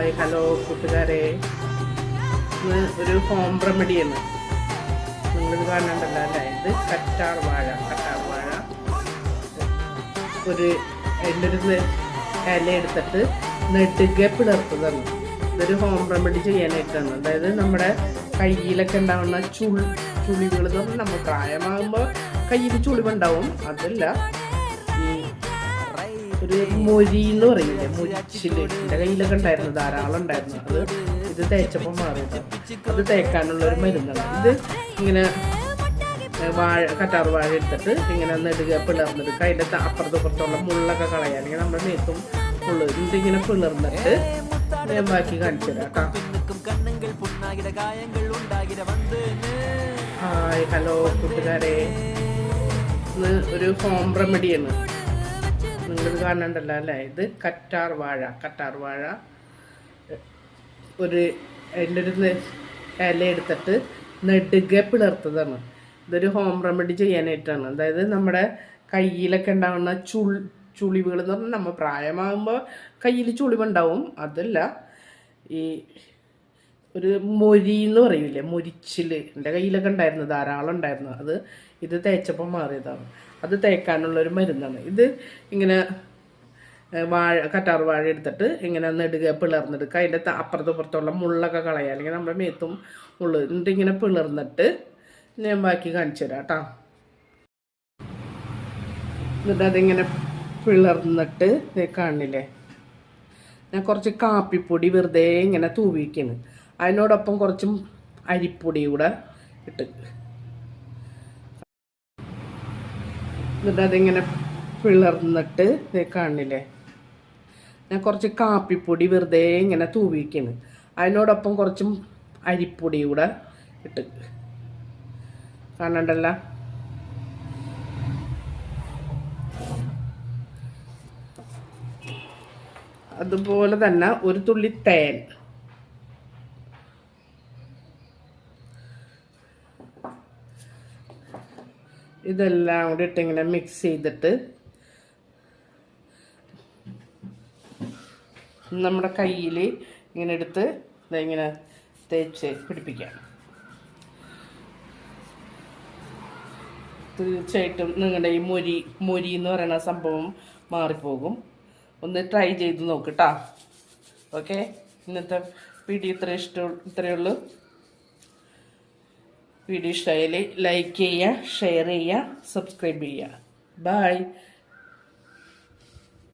Hi hello കൂട്ടുകാരെ, ഇന്ന് ഒരു ഹോം റെമഡിയാണ്. നിങ്ങളിത് കാണണ്ടല്ലോ അല്ലേ? ഇത് കറ്റാർ വാഴ ഒരു എൻ്റെ ഒരു ഇല എടുത്തിട്ട് നെടുകെ പിളർത്തതാണ്. ഇതൊരു ഹോം റെമഡി ചെയ്യാനായിട്ടാണ്. അതായത് നമ്മുടെ കയ്യിലൊക്കെ ഉണ്ടാവുന്ന ചുളിവുകൾ എന്ന് പറഞ്ഞാൽ നമ്മൾ പ്രായമാകുമ്പോൾ കയ്യിൽ ചുളിവുണ്ടാവും. അതല്ല, ഈ ഒരു മൊരി എന്ന് പറയില്ലേ, മുരിച്ചില് എൻ്റെ കയ്യിലൊക്കെ ഉണ്ടായിരുന്നു, ധാരാളം ഉണ്ടായിരുന്നു. ഇത് തേച്ചപ്പോൾ മാറിയത്. അത് തേക്കാനുള്ള ഒരു മരുന്നാണ്. ഇത് ഇങ്ങനെ കറ്റാർ വാഴ എടുത്തിട്ട് ഇങ്ങനെ നെടുക പിളർന്നെടുക്കുക. അതിൻ്റെ അപ്പുറത്തുള്ള മുള്ളൊക്കെ കളയാൻ, അല്ലെങ്കിൽ നമ്മുടെ മേത്തും മുള്ളു ഇതിങ്ങനെ പിളർന്നിട്ട് ഞാൻ ബാക്കി കാണിച്ചു തരാം കേട്ടോ. ഹായ് ഹലോ കൂട്ടുകാരെ, ഇന്ന് ഒരു ഹോം റെമഡിയാണ്. നിങ്ങളിത് കാണണ്ടല്ലോ അല്ലേ? ഇത് കറ്റാർ വാഴ ഒരു എൻ്റെ ഒരു ഇല എടുത്തിട്ട് നെടുകെ പിളർത്തതാണ്. ഇതൊരു ഹോം റെമഡി ചെയ്യാനായിട്ടാണ്. അതായത് നമ്മുടെ കയ്യിലൊക്കെ ഉണ്ടാകുന്ന ചുളിവുകൾ എന്ന് പറഞ്ഞാൽ നമ്മൾ പ്രായമാകുമ്പോൾ കയ്യിൽ ചുളിവുണ്ടാവും. അതല്ല, ഈ ഒരു മൊരി എന്ന് പറയില്ലേ, മുരിച്ചില് എൻ്റെ കയ്യിലൊക്കെ ഉണ്ടായിരുന്നു, ധാരാളം ഉണ്ടായിരുന്നു. ഇത് തേച്ചപ്പോൾ മാറിയതാണ്. അത് തേക്കാനുള്ളൊരു മരുന്നാണ്. ഇത് ഇങ്ങനെ കറ്റാർ വാഴ എടുത്തിട്ട് ഇങ്ങനെ നെടുക പിളർന്നെടുക്കുക. അതിൻ്റെ അപ്പുറത്തുള്ള മുള്ളൊക്കെ കളയുക, അല്ലെങ്കിൽ നമ്മുടെ മേത്തും മുള്ളു ഇതിങ്ങനെ പിളർന്നിട്ട് ഞാൻ ബാക്കി കാണിച്ചു തരാം കേട്ടോ. എന്നിട്ട് അതിങ്ങനെ പിളർന്നിട്ട് കാണില്ലേ, ഞാൻ കുറച്ച് കാപ്പിപ്പൊടി വെറുതെ ഇങ്ങനെ തൂവിക്കുന്നു. അതിനോടൊപ്പം കുറച്ചും അരിപ്പൊടി കൂടെ ഇട്ട്, എന്നിട്ട് അതിങ്ങനെ പിളർന്നിട്ട് കാണില്ലേ, ഞാൻ കുറച്ച് കാപ്പിപ്പൊടി വെറുതെ ഇങ്ങനെ തൂവിക്കുന്നു. അതിനോടൊപ്പം കുറച്ചും അരിപ്പൊടി കൂടെ ഇട്ട്, കാണണ്ടല്ല. അതുപോലെ തന്നെ ഒരു തുള്ളി തേൻ, ഇതെല്ലാം കൂടി ഇട്ടിങ്ങനെ മിക്സ് ചെയ്തിട്ട് നമ്മുടെ കയ്യിൽ ഇങ്ങനെ എടുത്ത് ഇങ്ങനെ തേച്ച് പിടിപ്പിക്കാം. തീർച്ചയായിട്ടും നിങ്ങളുടെ ഈ മൊരി എന്ന് പറയുന്ന സംഭവം മാറിപ്പോകും. ഒന്ന് ട്രൈ ചെയ്ത് നോക്കിട്ടാ. ഓക്കെ, ഇന്നത്തെ വീഡിയോ ഇത്രയേ ഉള്ളൂ. വീഡിയോ ഇഷ്ടമായാൽ ലൈക്ക് ചെയ്യുക, ഷെയർ ചെയ്യുക, സബ്സ്ക്രൈബ് ചെയ്യുക. ബൈ.